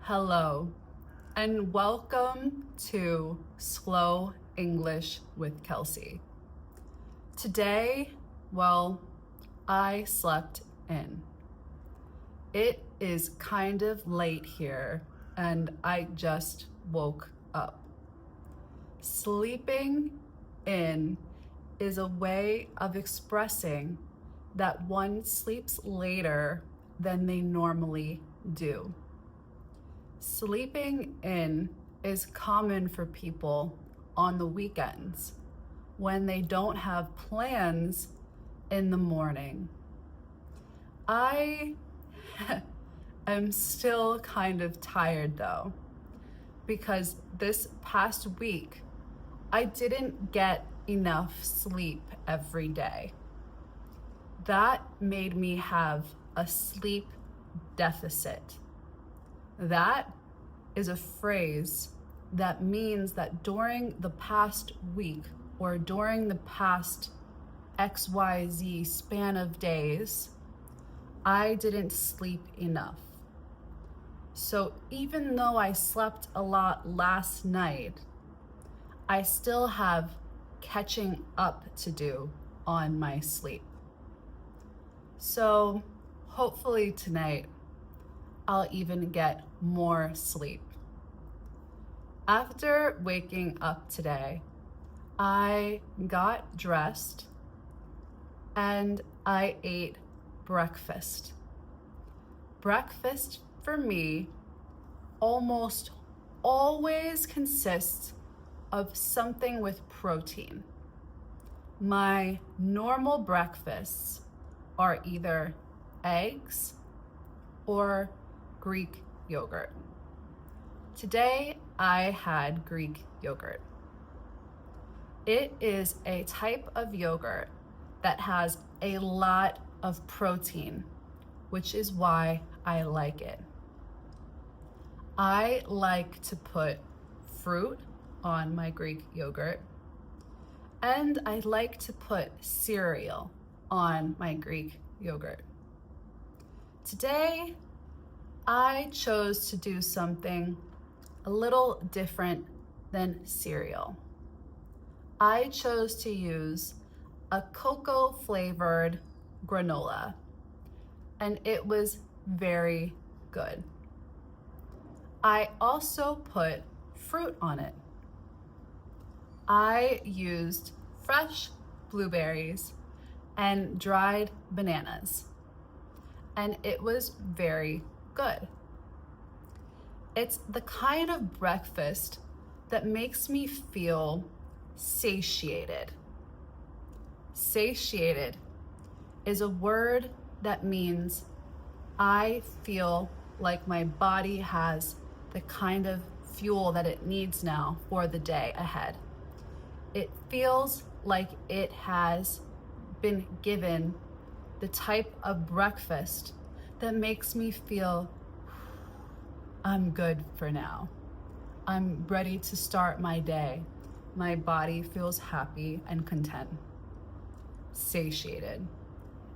Hello, and welcome to Slow English with Kelsey. Today, I slept in. It is kind of late here, and I just woke up. Sleeping in is a way of expressing that one sleeps later than they normally do. Sleeping in is common for people on the weekends when they don't have plans in the morning. I am still kind of tired though, because this past week I didn't get enough sleep every day. That made me have a sleep deficit. That is a phrase that means that during the past week or during the past XYZ span of days, I didn't sleep enough. So even though I slept a lot last night, I still have catching up to do on my sleep. So hopefully tonight, I'll even get more sleep. After waking up today, I got dressed and I ate breakfast. Breakfast for me almost always consists of something with protein. My normal breakfasts are either eggs or Greek yogurt. Today I had Greek yogurt. It is a type of yogurt that has a lot of protein, which is why I like it. I like to put fruit on my Greek yogurt, and I like to put cereal on my Greek yogurt. Today, I chose to do something a little different than cereal. I chose to use a cocoa flavored granola, and it was very good. I also put fruit on it. I used fresh blueberries and dried bananas, and it was very good. It's the kind of breakfast that makes me feel satiated. Satiated is a word that means I feel like my body has the kind of fuel that it needs now for the day ahead. It feels like it has been given the type of breakfast that makes me feel I'm good for now. I'm ready to start my day. My body feels happy and content. Satiated.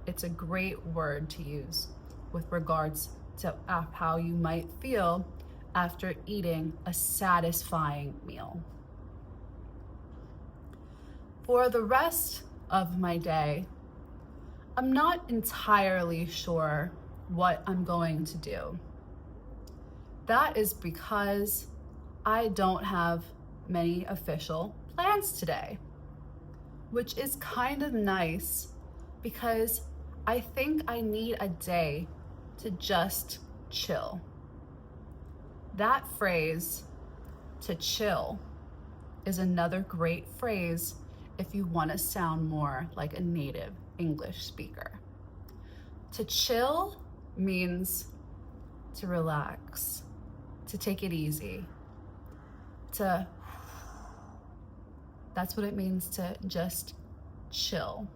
It's a great word to use with regards to how you might feel after eating a satisfying meal. For the rest of my day, I'm not entirely sure what I'm going to do. That is because I don't have many official plans today, which is kind of nice because I think I need a day to just chill. That phrase, to chill, is another great phrase if you want to sound more like a native English speaker. To chill means to relax, to take it easy, that's what it means to just chill.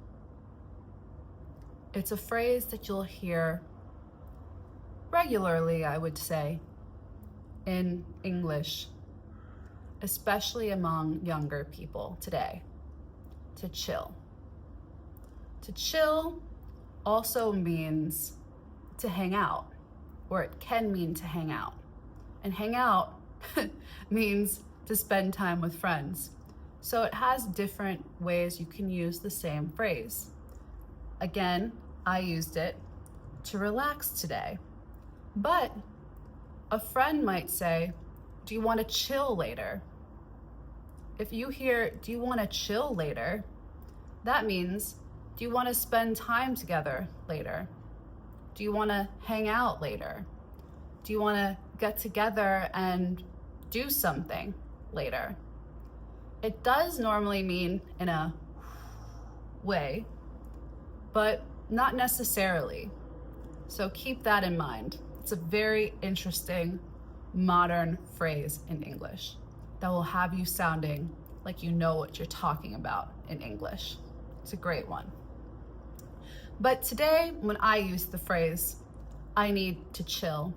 It's a phrase that you'll hear regularly, I would say, in English, especially among younger people today. To chill. To chill also means to hang out, or it can mean to hang out. and hang out means to spend time with friends. So it has different ways you can use the same phrase. Again, I used it to relax today. But a friend might say, do you want to chill later? If you hear, do you want to chill later? That means, do you want to spend time together later? Do you want to hang out later? Do you want to get together and do something later? It does normally mean in a way, but not necessarily. So keep that in mind. It's a very interesting modern phrase in English that will have you sounding like you know what you're talking about in English. It's a great one. But today, when I use the phrase, I need to chill,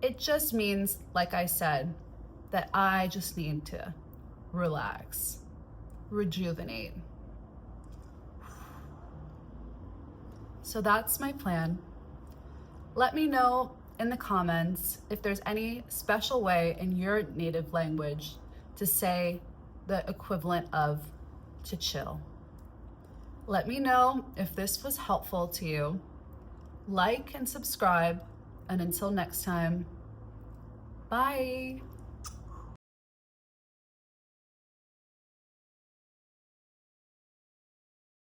it just means, like I said, that I just need to relax, rejuvenate. So that's my plan. Let me know in the comments if there's any special way in your native language to say the equivalent of to chill. Let me know if this was helpful to you. Like and subscribe, and until next time, bye.